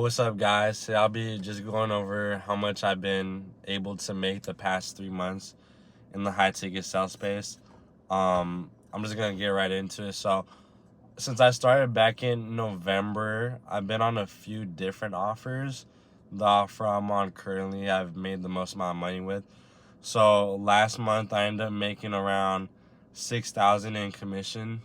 What's up, guys? Today I'll be just going over how much I've been able to make the past 3 months in the high ticket sales space. I'm just gonna get right into it. So, since I started back in November, I've been on a few different offers. The offer I'm on currently, I've made the most amount of money with. So last month, I ended up making around 6,000 in commission,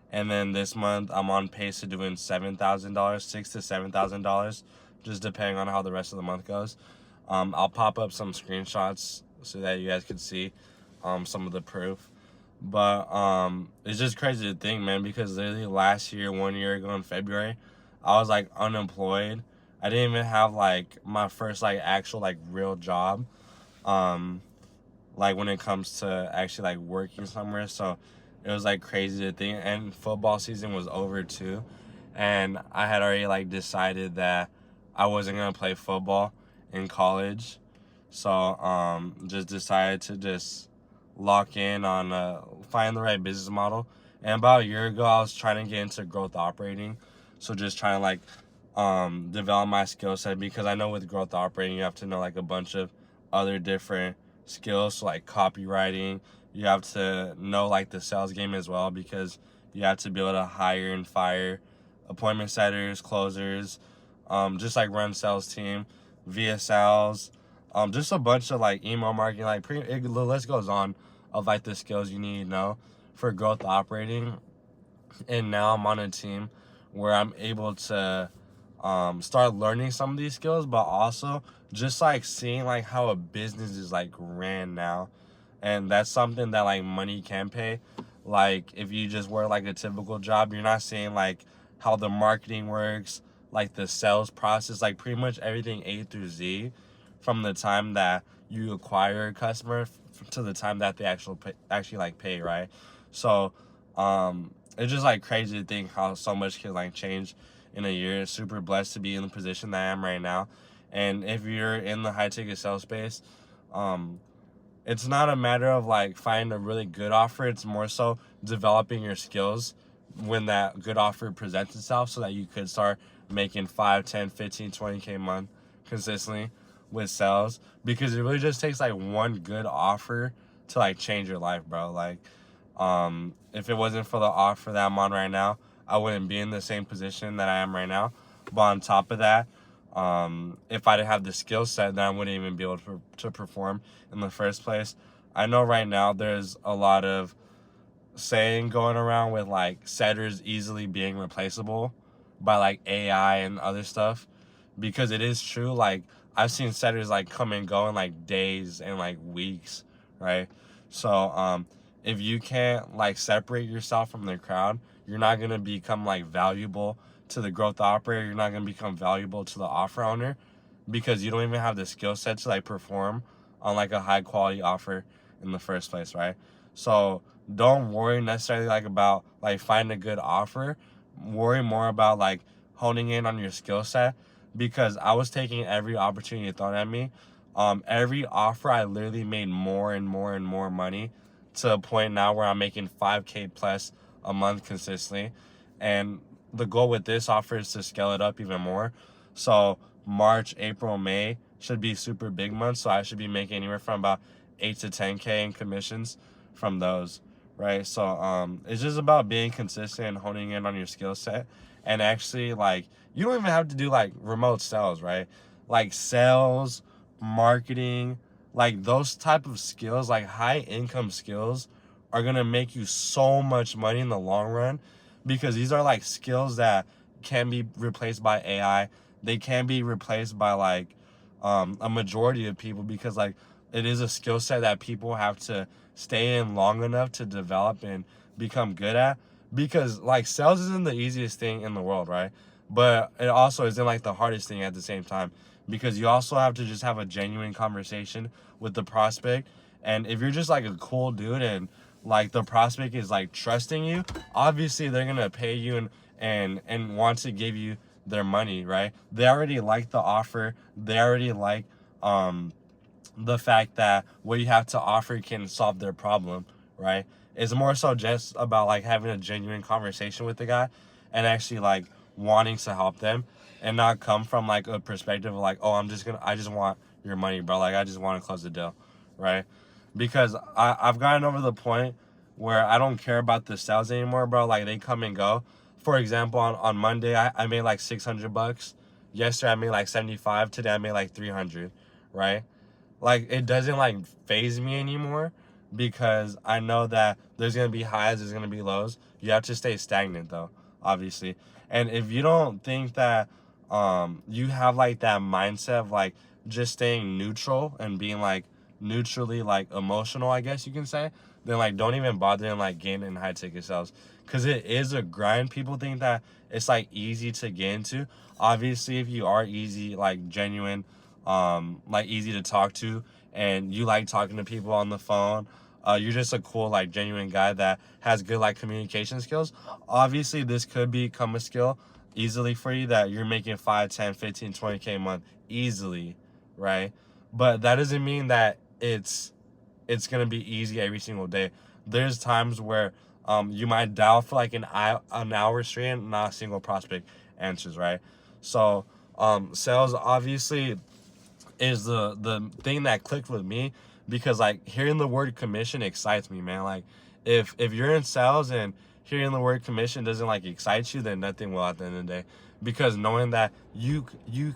and then this month I'm on pace to doing $7,000, $6,000 to $7,000, just depending on how the rest of the month goes. I'll pop up some screenshots so that you guys can see some of the proof. But it's just crazy to think, man, because literally last year, 1 year ago in February, I was like unemployed. I didn't even have like my first like actual like real job. Um, like when it comes to actually like working somewhere. So it was like crazy to think. And football season was over too, and I had already like decided that I wasn't gonna play football in college. So just decided to just lock in on find the right business model. And about a year ago, I was trying to get into growth operating. So just trying to like develop my skill set, because I know with growth operating you have to know like a bunch of other different skills, so like copywriting. You have to know like the sales game as well, because you have to be able to hire and fire appointment setters, closers, just like run sales team, VSLs, just a bunch of like email marketing, like the list goes on of like the skills you need to know for growth operating. And now I'm on a team where I'm able to start learning some of these skills, but also just like seeing like how a business is like ran now. And that's something that like money can pay. Like if you just work like a typical job, you're not seeing like how the marketing works, like the sales process, like pretty much everything A through Z, from the time that you acquire a customer to the time that they actually like pay, right? So it's just like crazy to think how so much can like change in a year. Super blessed to be in the position that I am right now. And if you're in the high ticket sales space, um, it's not a matter of like finding a really good offer. It's more so developing your skills when that good offer presents itself, so that you could start making 5, 10, 15, 20K a month consistently with sales. Because it really just takes like one good offer to like change your life, bro. Like if it wasn't for the offer that I'm on right now, I wouldn't be in the same position that I am right now. But on top of that, if I didn't have the skill set, then I wouldn't even be able to perform in the first place. I know right now there's a lot of saying going around with like setters easily being replaceable by like AI and other stuff, because it is true. Like I've seen setters like come and go in like days and like weeks, right? So if you can't like separate yourself from the crowd, you're not gonna become like valuable to the growth operator. You're not gonna become valuable to the offer owner, because you don't even have the skill set to like perform on like a high quality offer in the first place, right? So don't worry necessarily like about like finding a good offer. Worry more about like honing in on your skill set, because I was taking every opportunity thrown at me. Every offer I literally made more and more and more money, to a point now where I'm making 5K plus a month consistently. And the goal with this offer is to scale it up even more. So March, April, May should be super big months. So I should be making anywhere from about 8 to 10K in commissions from those, right? So it's just about being consistent and honing in on your skill set. And actually, like, you don't even have to do like remote sales, right? Like sales, marketing, like those type of skills, like high income skills, are gonna make you so much money in the long run, because these are like skills that can be replaced by AI. They can be replaced by like a majority of people, because like it is a skill set that people have to stay in long enough to develop and become good at. Because like sales isn't the easiest thing in the world, right? But it also isn't like the hardest thing at the same time, because you also have to just have a genuine conversation with the prospect. And if you're just like a cool dude and like the prospect is like trusting you, obviously they're gonna pay you and want to give you their money, right? They already like the offer. They already like the fact that what you have to offer can solve their problem, right? It's more so just about like having a genuine conversation with the guy and actually like wanting to help them. and not come from like a perspective of like, oh, I just want your money, bro. Like I just want to close the deal, right? Because I've gotten over the point where I don't care about the sales anymore, bro. Like they come and go. For example, on Monday I made like $600. Yesterday I made like 75. Today I made like 300, right? Like it doesn't like phase me anymore because I know that there's gonna be highs, there's gonna be lows. You have to stay stagnant though, obviously. And if you don't think that you have like that mindset of like just staying neutral and being like neutrally like emotional, I guess you can say, then like don't even bother in like getting in high ticket sales. Cause it is a grind. People think that it's like easy to get into. Obviously if you are easy, like genuine, like easy to talk to, and you like talking to people on the phone, you're just a cool like genuine guy that has good like communication skills, obviously this could become a skill easily for you, that you're making 5, 10, 15, 20K a month easily, right? But that doesn't mean that it's gonna be easy every single day. There's times where you might dial for like an hour straight and not a single prospect answers, right? So sales obviously is the thing that clicked with me, because like hearing the word commission excites me, man. Like if you're in sales and hearing the word commission doesn't like excite you, then nothing will at the end of the day. Because knowing that you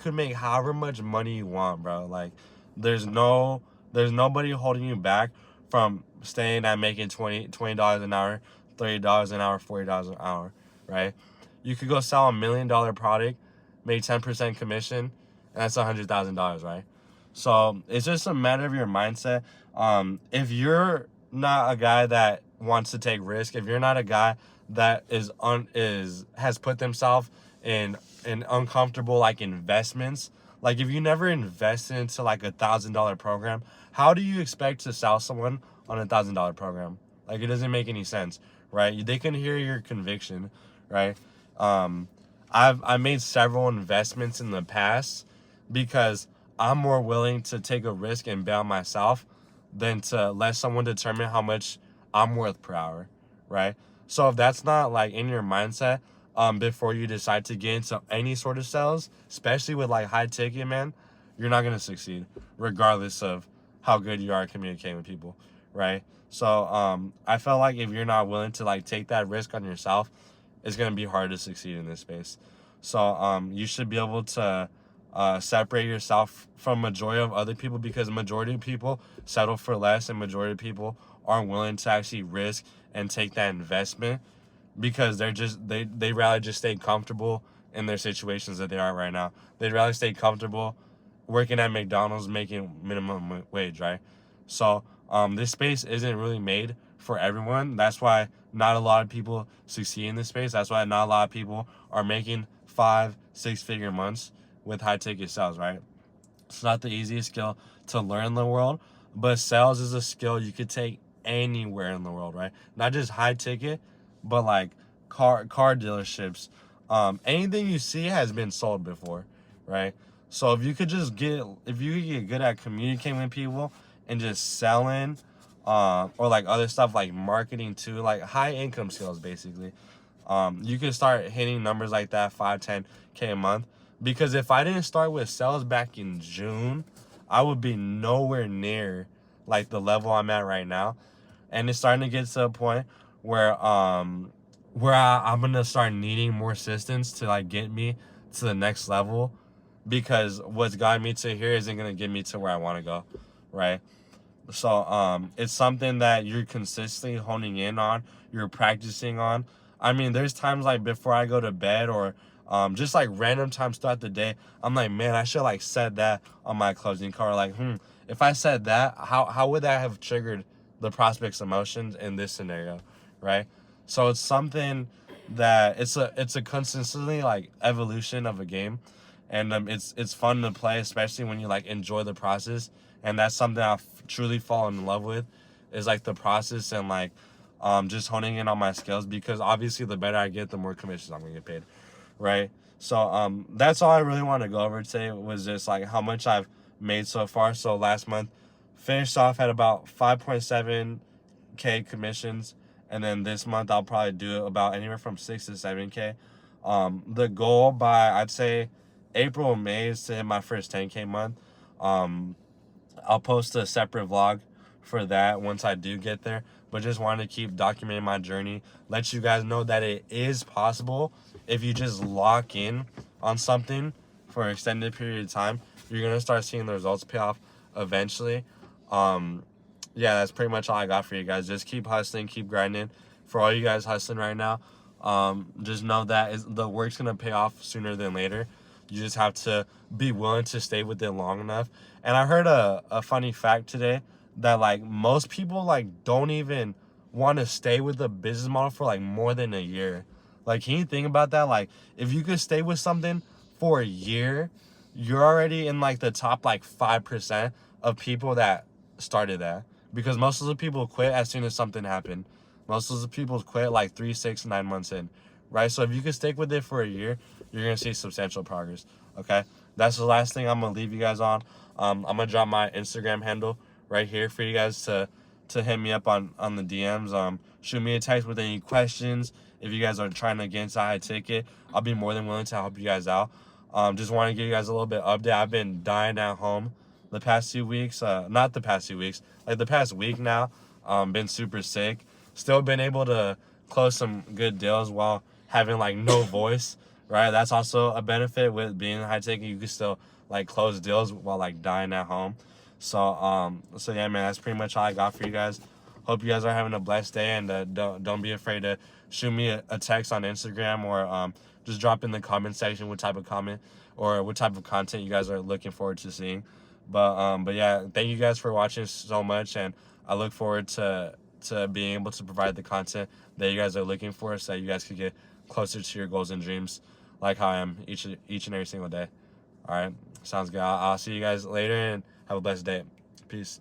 could make however much money you want, bro. Like there's no there's nobody holding you back from staying at making $20 an hour, $30 an hour, $40 an hour, right? You could go sell $1 million product, make 10% commission, and that's $100,000, right? So it's just a matter of your mindset. If you're not a guy that wants to take risk, if you're not a guy that has put themselves in uncomfortable like investments, like if you never invested into like $1,000 program, how do you expect to sell someone on $1,000 program? Like it doesn't make any sense, right? They can hear your conviction, right? Um, I made several investments in the past because I'm more willing to take a risk and bet on myself than to let someone determine how much I'm worth per hour, right? So if that's not like in your mindset, before you decide to get into any sort of sales, especially with like high ticket, man, you're not gonna succeed, regardless of how good you are at communicating with people, right? So I felt like if you're not willing to like take that risk on yourself, it's gonna be hard to succeed in this space. So you should be able to separate yourself from majority of other people, because majority of people settle for less and majority of people aren't willing to actually risk and take that investment, because they rather just stay comfortable in their situations that they are right now. They'd rather stay comfortable working at McDonald's making minimum wage, right? So this space isn't really made for everyone. That's why not a lot of people succeed in this space. That's why not a lot of people are making 5, 6 figure months with high ticket sales, right? It's not the easiest skill to learn in the world, but sales is a skill you could take anywhere in the world, right? Not just high ticket, but like car dealerships. Anything you see has been sold before, right? So if you could get good at communicating with people and just selling, or like other stuff like marketing too, like high income skills basically, you can start hitting numbers like that, 5, 10K a month. Because if I didn't start with sales back in June, I would be nowhere near like the level I'm at right now. And it's starting to get to a point where I'm gonna start needing more assistance to like get me to the next level, because what's got me to here isn't gonna get me to where I want to go, right? So it's something that you're consistently honing in on, you're practicing on. I mean, there's times like before I go to bed, or just like random times throughout the day, I'm like, man, I should like said that on my closing call. Like, if I said that, how would that have triggered the prospect's emotions in this scenario, right? So it's something that it's a consistently like evolution of a game, and it's fun to play, especially when you like enjoy the process. And that's something I've truly fallen in love with, is like the process, and like just honing in on my skills, because obviously the better I get, the more commissions I'm gonna get paid, right? So that's all I really want to go over today, was just like how much I've made so far. So last month finished off at about 5.7K commissions, and then this month I'll probably do about anywhere from 6 to 7K. The goal by, I'd say, April, May is to hit my first 10K month. Um, I'll post a separate vlog for that once I do get there. But just wanted to keep documenting my journey. Let you guys know that it is possible if you just lock in on something for an extended period of time. You're gonna start seeing the results pay off eventually. Um, yeah, that's pretty much all I got for you guys. Just keep hustling, keep grinding. For all you guys hustling right now, just know that the work's gonna pay off sooner than later. You just have to be willing to stay with it long enough. And I heard a funny fact today that like most people like don't even want to stay with the business model for like more than a year. Like, can you think about that? Like, if you could stay with something for a year, you're already in like the top like 5% of people that started that. Because most of the people quit as soon as something happened. Most of the people quit like 3, 6, 9 months in, right? So if you can stick with it for a year, you're gonna see substantial progress. Okay, that's the last thing I'm gonna leave you guys on. I'm gonna drop my Instagram handle right here for you guys to hit me up on the DMs. Shoot me a text with any questions. If you guys are trying to get inside a high ticket, I'll be more than willing to help you guys out. Just want to give you guys a little bit update. I've been dying at home the past 2 weeks. Not the past 2 weeks, like the past week now. Been super sick. Still been able to close some good deals while having like no voice. Right, that's also a benefit with being high ticket. You can still like close deals while like dying at home. So yeah, man, that's pretty much all I got for you guys. Hope you guys are having a blessed day, and don't be afraid to shoot me a text on Instagram, or just drop in the comment section what type of comment or what type of content you guys are looking forward to seeing. But yeah, thank you guys for watching so much, and I look forward to being able to provide the content that you guys are looking for, so that you guys could get closer to your goals and dreams, like how I am each and every single day. All right, sounds good. I'll see you guys later, and have a blessed day. Peace.